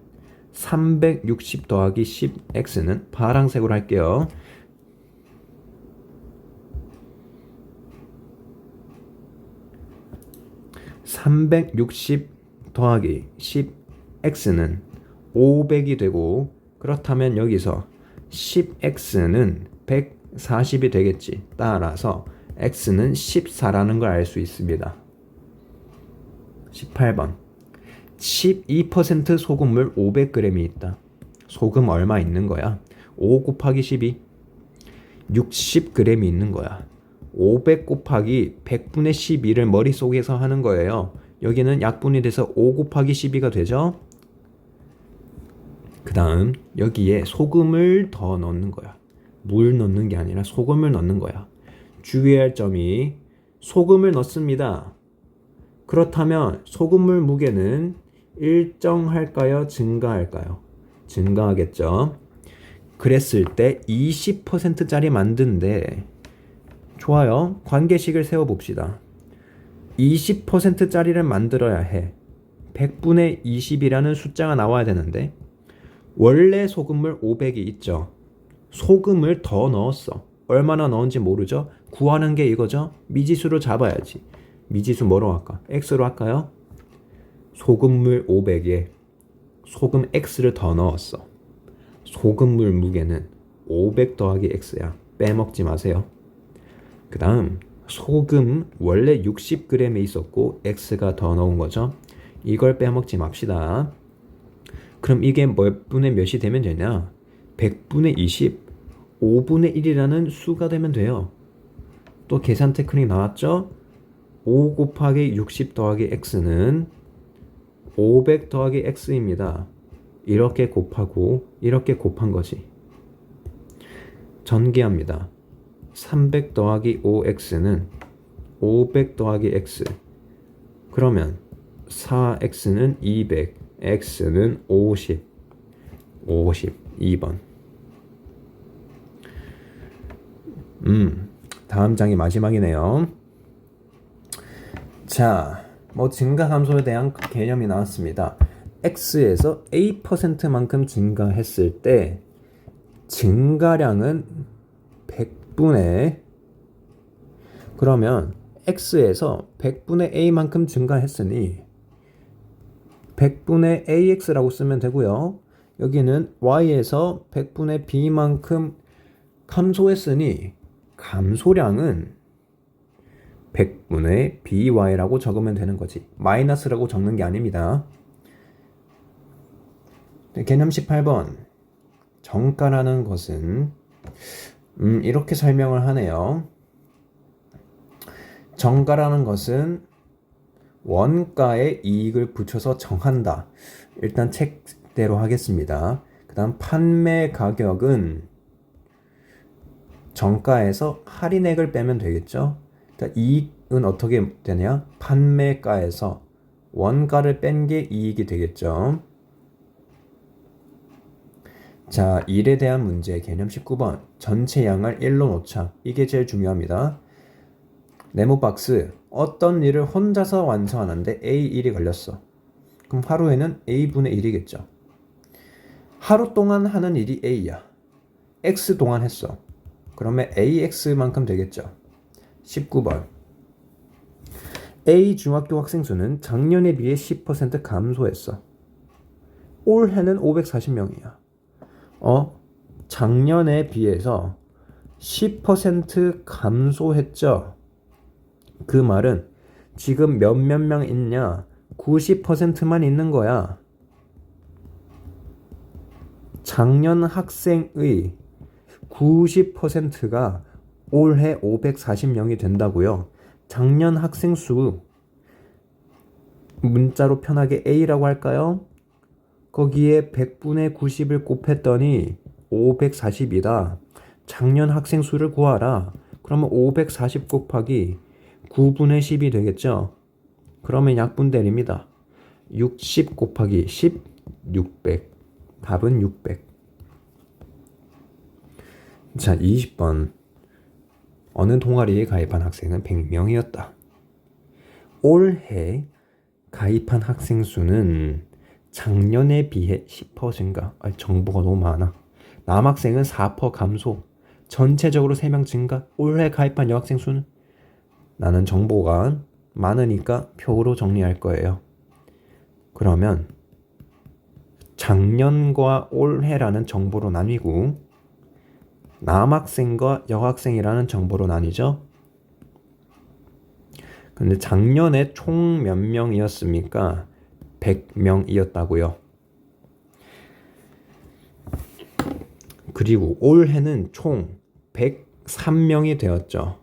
360 더하기 10x는 파란색으로 할게요. (360) 더하기 10x는 500이 되고, 그렇다면 여기서 10x는 140이 되겠지. 따라서 x는 14라는 걸 알 수 있습니다. 18번 12% 소금물 500g이 있다. 소금 얼마 있는 거야? 5 곱하기 12 60g이 있는 거야. 500 곱하기 100분의 12를 머릿속에서 하는 거예요. 여기는 약분이 돼서 5 곱하기 12가 되죠. 그 다음 여기에 소금을 더 넣는 거야. 물 넣는 게 아니라 소금을 넣는 거야. 주의할 점이 소금을 넣습니다. 그렇다면 소금물 무게는 일정할까요? 증가할까요? 증가하겠죠. 그랬을 때 20%짜리 만든데, 좋아요. 관계식을 세워봅시다. 20%짜리를 만들어야 해. 100분의 20이라는 숫자가 나와야 되는데 원래 소금물 500이 있죠. 소금을 더 넣었어. 얼마나 넣은지 모르죠? 구하는 게 이거죠. 미지수로 잡아야지. 미지수 뭐로 할까? x로 할까요? 소금물 500에 소금 x를 더 넣었어. 소금물 무게는 500 더하기 x야. 빼먹지 마세요. 그 다음 소금 원래 60g에 있었고 x가 더 넣은 거죠. 이걸 빼먹지 맙시다. 그럼 이게 몇 분의 몇이 되면 되냐? 100분의 20, 5분의 1이라는 수가 되면 돼요. 또 계산 테크닉 나왔죠? 5 곱하기 60 더하기 x는 500 더하기 x입니다. 이렇게 곱하고 이렇게 곱한 거지. 전개합니다. 300 더하기 5x는 500 더하기 x. 그러면 4x는 200, x는 50. 52번. 다음 장이 마지막이네요. 자, 증가함수에 대한 개념이 나왔습니다. x에서 a%만큼 증가했을 때 증가량은 100분의, 그러면 x에서 100분의 a만큼 증가했으니 100분의 ax라고 쓰면 되고요. 여기는 y에서 100분의 b만큼 감소했으니 감소량은 100분의 by라고 적으면 되는 거지. 마이너스라고 적는 게 아닙니다. 개념 18번. 정가라는 것은 이렇게 설명을 하네요. 정가라는 것은 원가에 이익을 붙여서 정한다. 일단 책대로 하겠습니다. 그 다음 판매 가격은 정가에서 할인액을 빼면 되겠죠. 그러니까 이익은 어떻게 되냐? 판매가에서 원가를 뺀 게 이익이 되겠죠. 자, 일에 대한 문제 개념 19번. 전체 양을 1로 놓자. 이게 제일 중요합니다. 네모 박스. 어떤 일을 혼자서 완성하는데 A1이 걸렸어. 그럼 하루에는 A분의 1이겠죠. 하루 동안 하는 일이 A야. X 동안 했어. 그러면 AX만큼 되겠죠. 19번. A 중학교 학생 수는 작년에 비해 10% 감소했어. 올해는 540명이야. 작년에 비해서 10% 감소했죠. 그 말은 지금 몇몇 명 있냐? 90%만 있는 거야. 작년 학생의 90%가 올해 540명이 된다고요. 작년 학생 수 문자로 편하게 A라고 할까요? 거기에 100분의 90을 곱했더니 540이다. 작년 학생 수를 구하라. 그러면 540 곱하기 9분의 10이 되겠죠. 그러면 약분되립니다. 60 곱하기 10, 600. 답은 600. 자, 20번. 어느 동아리에 가입한 학생은 100명이었다. 올해 가입한 학생 수는 작년에 비해 10% 증가. 정보가 너무 많아. 남학생은 4% 감소. 전체적으로 3명 증가. 올해 가입한 여학생 수는? 나는 정보가 많으니까 표로 정리할 거예요. 그러면 작년과 올해라는 정보로 나뉘고 남학생과 여학생이라는 정보로 나뉘죠. 근데 작년에 총 몇 명이었습니까? 100명이었다고요. 그리고 올해는 총 103명이 되었죠.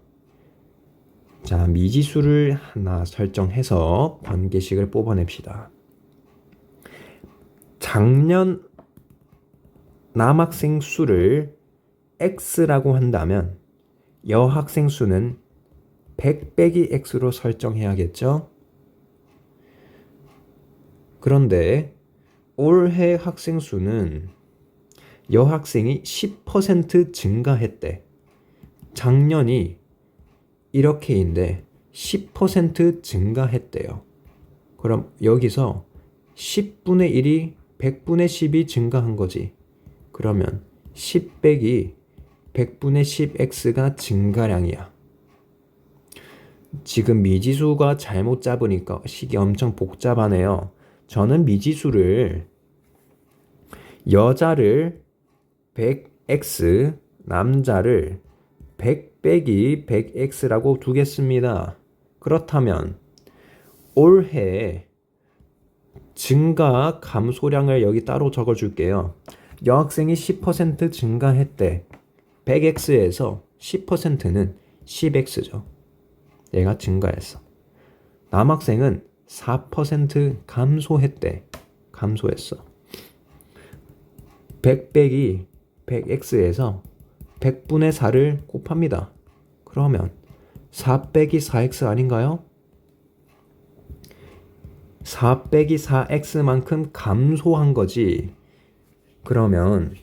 자, 미지수를 하나 설정해서 관계식을 뽑아냅시다. 작년 남학생 수를 x라고 한다면 여학생 수는 100 빼기 x로 설정해야겠죠? 그런데 올해 학생 수는 여학생이 10% 증가했대. 작년이 이렇게인데 10% 증가했대요. 그럼 여기서 10분의 1이 100분의 10이 증가한 거지. 그러면 10 빼기 100분의 10x가 증가량이야. 지금 미지수가 잘못 잡으니까 식이 엄청 복잡하네요. 저는 미지수를 여자를 100x, 남자를 100 빼기 100x라고 두겠습니다. 그렇다면 올해 증가 감소량을 여기 따로 적어줄게요. 여학생이 10% 증가했대. 100x에서 10%는 10x죠. 얘가 증가했어. 남학생은 4% 감소했대. 감소했어. 100 빼기 100x에서 100분의 4를 곱합니다. 그러면 4 빼기 4x 아닌가요? 4 빼기 4x만큼 감소한 거지. 그러면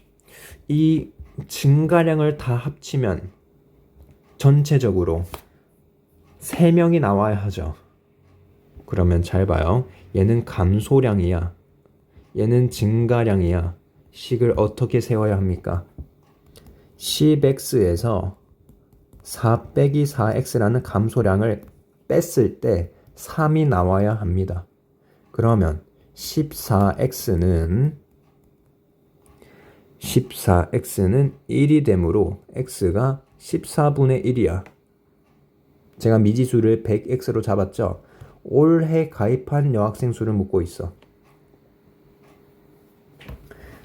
이 증가량을 다 합치면 전체적으로 3명이 나와야 하죠. 그러면 잘 봐요. 얘는 감소량이야. 얘는 증가량이야. 식을 어떻게 세워야 합니까? 10x에서 4 빼기 4x라는 감소량을 뺐을 때 3이 나와야 합니다. 그러면 14x는 1이 되므로 x가 14분의 1이야. 제가 미지수를 100x로 잡았죠. 올해 가입한 여학생 수를 묻고 있어.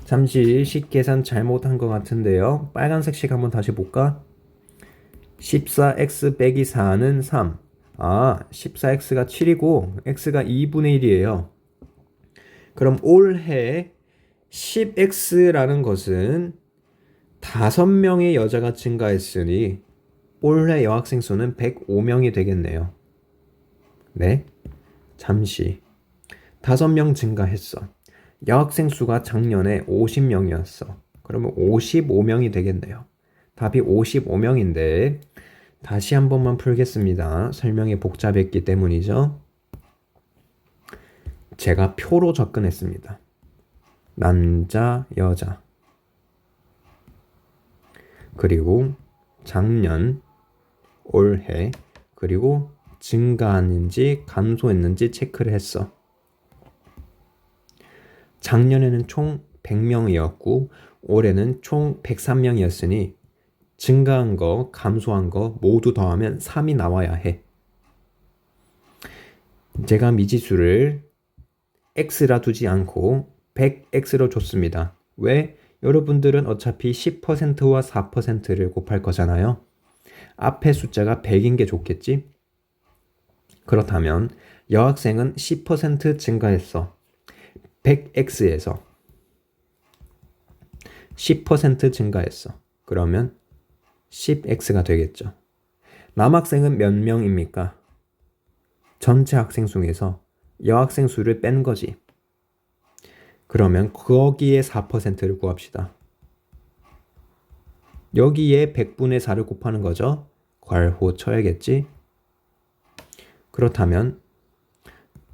잠시 식 계산 잘못한 것 같은데요. 빨간색 식 한번 다시 볼까? 14x 빼기 4는 3. 14x가 7이고 x가 2분의 1이에요. 그럼 올해 10x라는 것은 5명의 여자가 증가했으니 올해 여학생 수는 105명이 되겠네요. 네? 잠시 5명 증가했어. 여학생 수가 작년에 50명이었어. 그러면 55명이 되겠네요. 답이 55명인데 다시 한 번만 풀겠습니다. 설명이 복잡했기 때문이죠. 제가 표로 접근했습니다. 남자, 여자. 그리고 작년, 올해, 그리고 증가했는지 감소했는지 체크를 했어. 작년에는 총 100명이었고 올해는 총 103명이었으니 증가한 거, 감소한 거 모두 더하면 3이 나와야 해. 제가 미지수를 x라 두지 않고 100x로 줬습니다. 왜? 여러분들은 어차피 10%와 4%를 곱할 거잖아요. 앞에 숫자가 100인 게 좋겠지? 그렇다면 여학생은 10% 증가했어. 100x에서 10% 증가했어. 그러면 10x가 되겠죠. 남학생은 몇 명입니까? 전체 학생 중에서 여학생 수를 뺀 거지. 그러면 거기에 4%를 구합시다. 여기에 100분의 4를 곱하는 거죠. 괄호 쳐야겠지. 그렇다면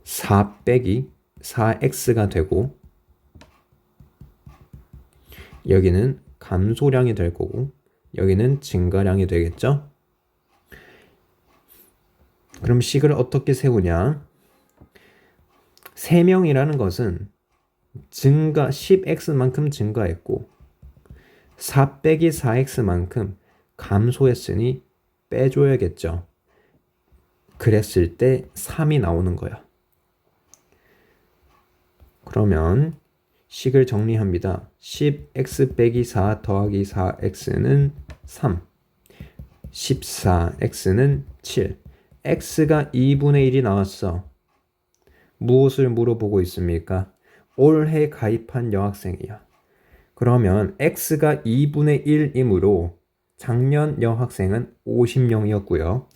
4 빼기 4x가 되고 여기는 감소량이 될 거고 여기는 증가량이 되겠죠. 그럼 식을 어떻게 세우냐? 3명이라는 것은 증가 10x만큼 증가했고 4 빼기 4x만큼 감소했으니 빼줘야겠죠. 그랬을 때 3이 나오는 거야. 그러면 식을 정리합니다. 10x 빼기 4 더하기 4x는 3, 14x는 7, x가 2분의 1이 나왔어. 무엇을 물어보고 있습니까? 올해 가입한 여학생이야. 그러면 x가 2분의 1이므로 작년 여학생은 50명이었고요.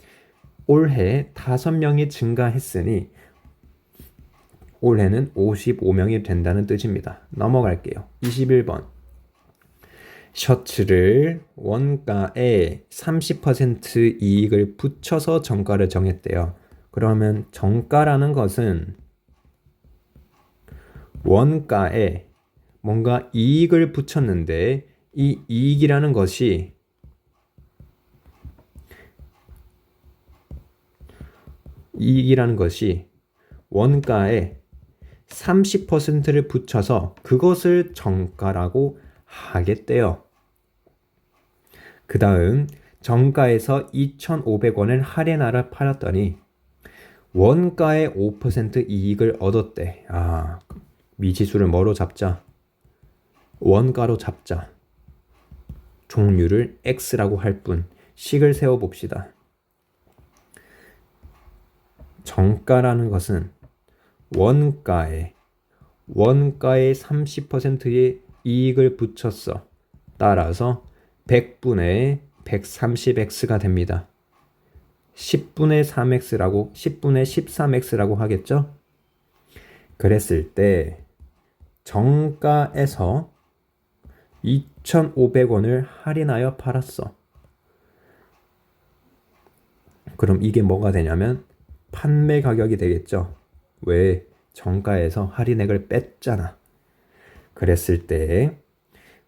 올해 5명이 증가했으니 올해는 55명이 된다는 뜻입니다. 넘어갈게요. 21번. 셔츠를 원가에 30% 이익을 붙여서 정가를 정했대요. 그러면 정가라는 것은 원가에 뭔가 이익을 붙였는데 이 이익이라는 것이 원가에 30%를 붙여서 그것을 정가라고 하겠대요. 그 다음 정가에서 2,500원을 할인하러 팔았더니 원가의 5% 이익을 얻었대. 미지수를 뭐로 잡자? 원가로 잡자. 종류를 x라고 할 뿐. 식을 세워봅시다. 정가라는 것은 원가에 30%의 이익을 붙였어. 따라서 100분의 130x가 됩니다. 10분의 3x라고 10분의 13x라고 하겠죠? 그랬을 때 정가에서 2,500원을 할인하여 팔았어. 그럼 이게 뭐가 되냐면 판매 가격이 되겠죠? 왜? 정가에서 할인액을 뺐잖아. 그랬을 때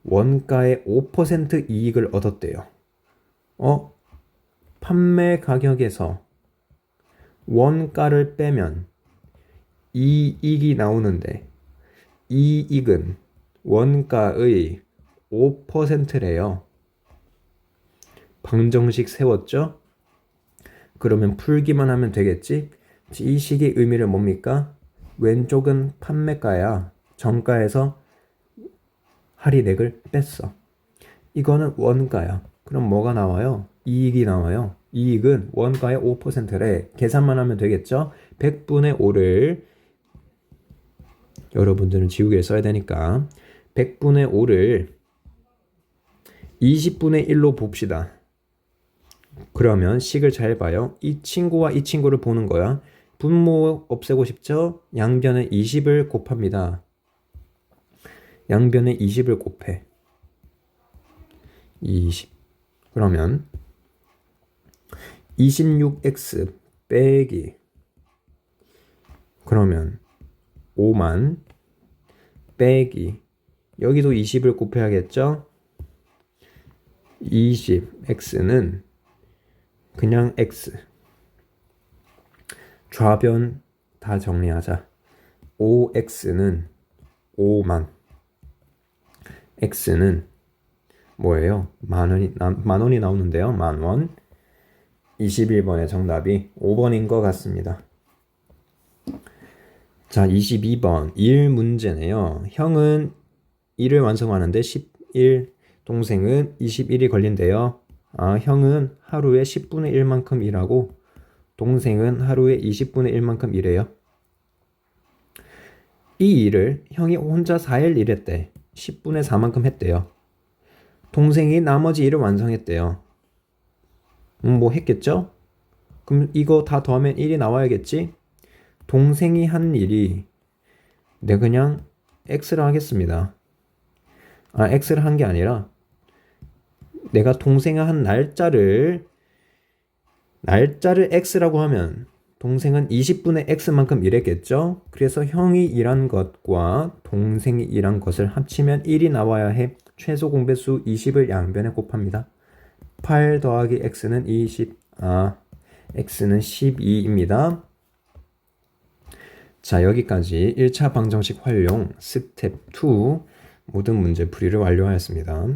원가의 5% 이익을 얻었대요. 판매 가격에서 원가를 빼면 이익이 나오는데 이익은 원가의 5%래요. 방정식 세웠죠? 그러면 풀기만 하면 되겠지? 이 식의 의미를 뭡니까? 왼쪽은 판매가야. 정가에서 할인액을 뺐어. 이거는 원가야. 그럼 뭐가 나와요? 이익이 나와요. 이익은 원가의 5%래. 계산만 하면 되겠죠? 100분의 5를 여러분들은 지우개에 써야 되니까 100분의 5를 20분의 1로 봅시다. 그러면 식을 잘 봐요. 이 친구와 이 친구를 보는 거야. 분모 없애고 싶죠? 양변에 20을 곱합니다. 양변에 20을 곱해. 20. 그러면 26x 빼기 그러면 5만 빼기 여기도 20을 곱해야겠죠? 20x는 그냥 x. 좌변 다 정리하자. 5x는 5만. x는 뭐예요? 만 원이 나오는데요. 만 원. 21번의 정답이 5번인 것 같습니다. 자, 22번 1 문제네요. 형은 1을 완성하는데 11, 동생은 21이 걸린대요. 형은 하루에 10분의 1만큼 일하고 동생은 하루에 20분의 1만큼 일해요. 이 일을 형이 혼자 4일 일했대. 10분의 4만큼 했대요. 동생이 나머지 일을 완성했대요. 뭐 했겠죠? 그럼 이거 다 더하면 1이 나와야겠지? 동생이 한 일이 내가 그냥 X를 하겠습니다. X를 한 게 아니라 내가 동생이 한 날짜를 X라고 하면 동생은 20분의 X만큼 일했겠죠? 그래서 형이 일한 것과 동생이 일한 것을 합치면 1이 나와야 해. 최소 공배수 20을 양변에 곱합니다. 8 더하기 X는 20, X는 12입니다. 자, 여기까지 1차 방정식 활용 스텝 2 모든 문제 풀이를 완료하였습니다.